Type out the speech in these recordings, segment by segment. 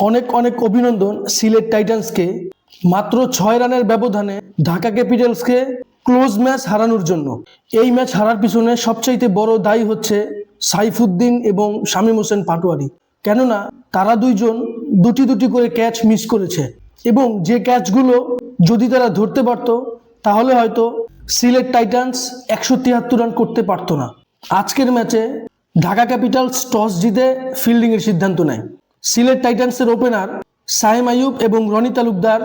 অনেক অনেক অভিনন্দন সিলেট টাইটান্সকে মাত্র 6 রানের ব্যবধানে ঢাকা ক্যাপিটালসকে ক্লোজ ম্যাচ হারানোর জন্য। এই ম্যাচ হারার পিছনে সবচাইতে বড় দায়ী হচ্ছে সাইফুদ্দিন এবং শামীম হোসেন পাটোয়ারি। কেননা তারা দুইজন দুটি করে ক্যাচ মিস করেছে এবং যে ক্যাচগুলো যদি তারা ধরতে পারত তাহলে হয়তো সিলেট টাইটান্স 173 রান করতে পারত না। আজকের ম্যাচে ঢাকা ক্যাপিটালস টস জিতে ফিল্ডিংয়ের সিদ্ধান্ত নেয়। সিলেট টাইটান্সের ওপেনার সায়েম আইয়ুব এবং রনি তালুকদার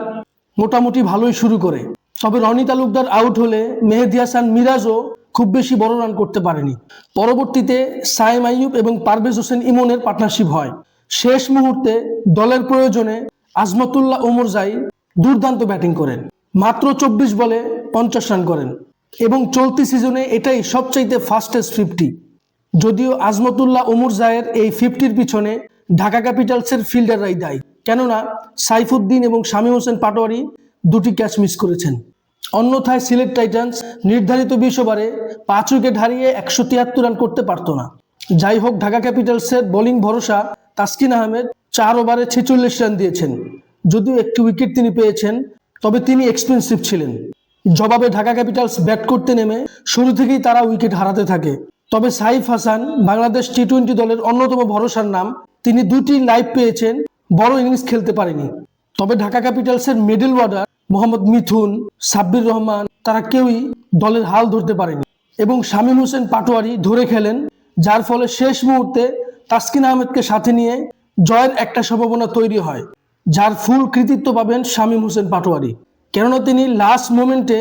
মোটামুটি ভালোই শুরু করে, তবে রনি তালুকদার আউট হলে মেহেদী হাসান মিরাজও খুব বেশি বড় রান করতে পারেনি। পরবর্তীতে সায়েম আইয়ুব এবং পারভেজ হোসেন ইমনের পার্টনারশিপ হয়। শেষ মুহূর্তে দলের প্রয়োজনে আজমতুল্লাহ ওমর জাই দুর্দান্ত ব্যাটিং করেন, মাত্র 24 বলে 50 রান করেন এবং চলতি সিজনে এটাই সবচাইতে ফাস্টেস্ট 50। যদিও আজমতুল্লাহ ওমর জায়ের এই 50-র পিছনে ঢাকা ক্যাপিটালসের ফিল্ডাররাই দায়ী, কেননা সাইফুদ্দিন এবং শামীম হোসেন পাটোয়ারি দুটি ক্যাচ মিস করেছেন। অন্যথায় সিলেট টাইটান্স নির্ধারিত 20 ওভারে 5 উইকেট হারিয়ে 173 রান করতে পারত না। যাই হোক, ঢাকা ক্যাপিটালসের বোলিং ভরসা তাসকিন আহমেদ 4 ওভারে 46 রান দিয়েছেন। যদিও একটি উইকেট তিনি পেয়েছেন, তবে তিনি এক্সপেন্সিভ ছিলেন। জবাবে ঢাকা ক্যাপিটালস ব্যাট করতে নেমে শুরু থেকেই তারা উইকেট হারাতে থাকে। তবে সাইফ হাসান বাংলাদেশ টি-20 দলের অন্যতম ভরসার নাম, তিনি 2টি লাইভ পেয়েছেন, বড় ইনিংস খেলতে পারেনি। তবে ঢাকা ক্যাপিটালসের মিডল অর্ডার মোহাম্মদ মিথুন, সাব্বির রহমান তারা কেউই দলের হাল ধরতে পারেনি এবং শামীম হোসেন পাটোয়ারি ধরে খেলেন, যার ফলে শেষ মুহূর্তে তাসকিন আহমেদকে সাথে নিয়ে জয়ের একটা সম্ভাবনা তৈরি হয়, যার ফুল কৃতিত্ব পাবেন শামীম হোসেন পাটোয়ারি। কেননা তিনি লাস্ট মোমেন্টে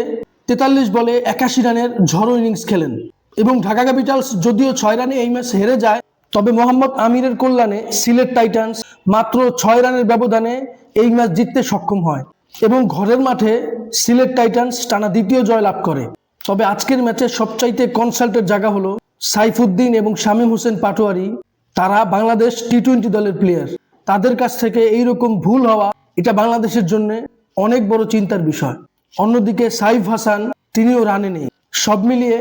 43 বলে 81 রানের ঝড়ো ইনিংস খেলেন এবং ঢাকা ক্যাপিটালস যদিও 6 রানে এই ম্যাচ হেরে যায়, তবে মোহাম্মদ আমিরের কল্যাণে সিলেট টাইটান্স মাত্র 6 রানের ব্যবধানে এই ম্যাচ জিততে সক্ষম হয় এবং ঘরের মাঠে সিলেট টাইটান্স টানা দ্বিতীয় জয় লাভ করে। তবে আজকের ম্যাচে সবচাইতে কনসাল্টের জায়গা হলো সাইফুদ্দিন এবং শামীম হোসেন পাটোয়ারি। তারা বাংলাদেশ টি-20 দলের প্লেয়ার, তাদের কাছ থেকে এইরকম ভুল হওয়া এটা বাংলাদেশের জন্য অনেক বড় চিন্তার বিষয়। অন্যদিকে সাইফ হাসান তিনিও রানে নেই। সব মিলিয়ে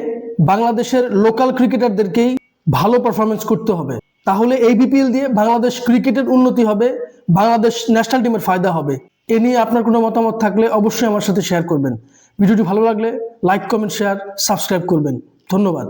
বাংলাদেশের লোকাল ক্রিকেটারদেরকেই ভালো পারফরমেন্স করতে হবে, তাহলে এই বিপিএল দিয়ে বাংলাদেশ ক্রিকেটের উন্নতি হবে, বাংলাদেশ ন্যাশনাল টিমের ফায়দা হবে। এ নিয়ে আপনার কোনো মতামত থাকলে অবশ্যই আমার সাথে শেয়ার করবেন। ভিডিওটি ভালো লাগলে লাইক, কমেন্ট, শেয়ার, সাবস্ক্রাইব করবেন। ধন্যবাদ।